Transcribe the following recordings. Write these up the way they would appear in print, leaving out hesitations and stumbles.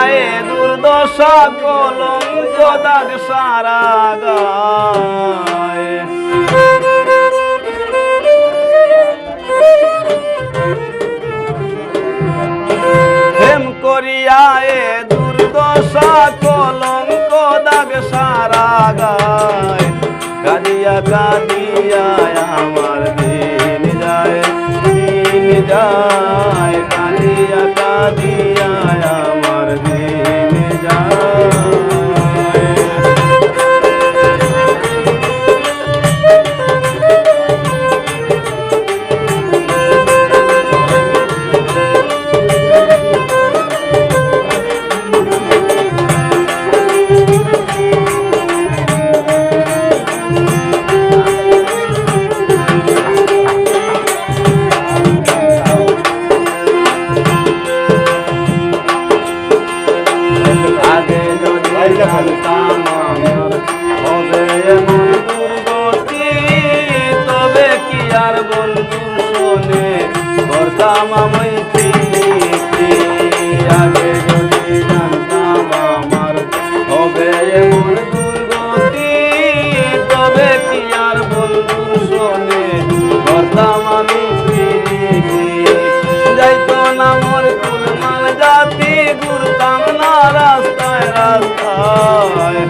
এ দুর্দশা কলঙ্ক দাগ সারা গায়। প্রেম করিয়া এ দুর্দশা কলঙ্ক দাগ সারা গায়। কাঁদিয়া কাঁদিয়া আমার দিন যায়, দিন যায়। কাঁদিয়া কাঁদিয়া আমার দিন যায়। জানতাম আমার হবে এমন দুর্গতি, তবে কি আর বন্ধুর শোনে করতাম আমি প্রীতি। আগে যদি জানতাম আমার হবে এমন দুর্গতি, তবে কি আর বন্ধুর শোনে করতাম আমি প্রীতি। যাইতো না মোর কুলমান জাতি, ঘুরতাম না রাস্তায় রাস্তায়।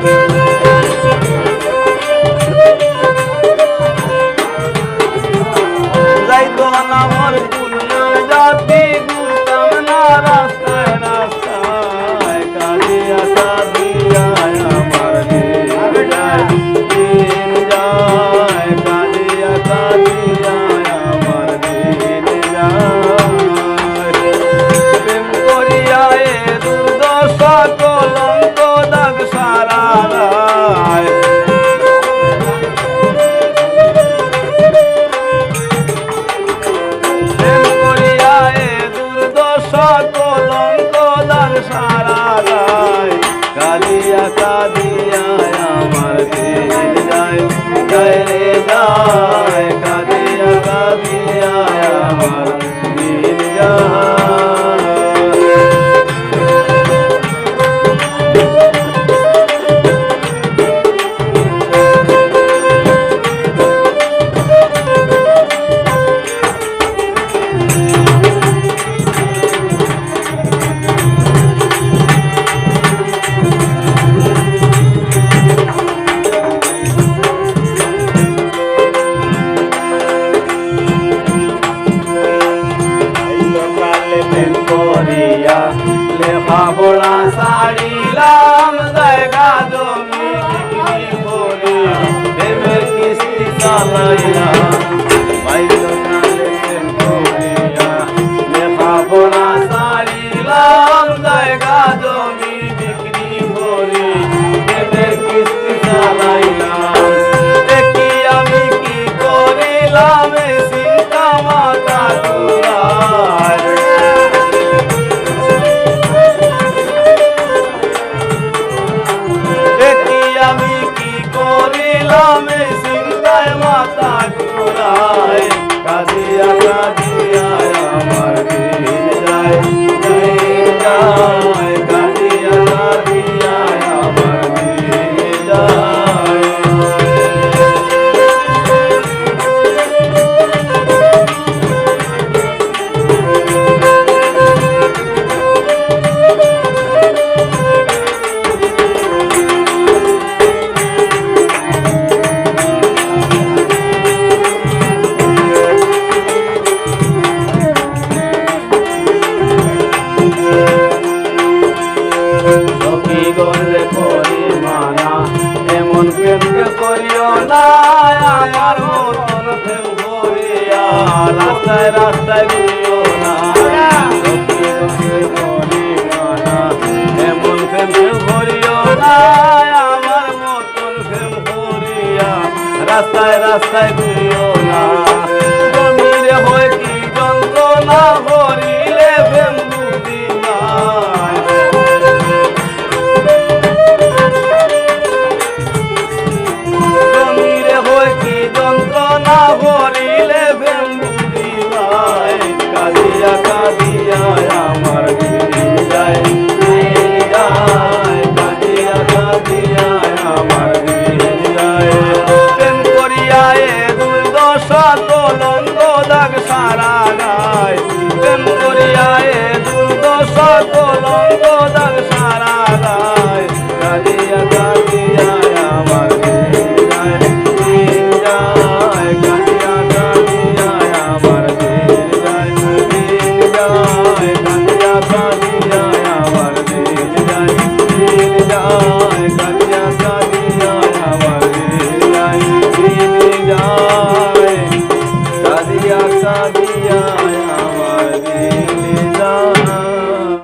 যাইতো না মোর কুলমান জাতি, ঘুরতাম না রাস্তায় রাস্তায়। কাঁদিয়া কাঁদিয়া আমার দিন যায়, দিন যায়। কাঁদিয়া কাঁদিয়া আমার দিন যায়। প্রেম করিয়া এ দুর্দশা কলঙ্ক দাগ সারা গায়। প্রেম করিয়া এ দুর্দশা কলঙ্ক দাগ সারা গায়। কাঁদিয়া কাঁদিয়া আমার দিন যায়, যায় রে যায়। কাঁদিয়া কাঁদিয়া আমার দিন যায়। করিয়া লেখাপড়া ছাড়িলাম, জায়গা জমি বিক্রি করে প্রেমের কিস্তি চালাইলাম। বাইরে প্রেম করিয়া লেখাপড়া ছাড়িলাম, জায়গা জমি বিক্রি করে প্রেমের কিস্তি চালাইলাম। দেখি আমি কি করিলাম চিন্তা মাথা ঘুরায়। রাগ সারা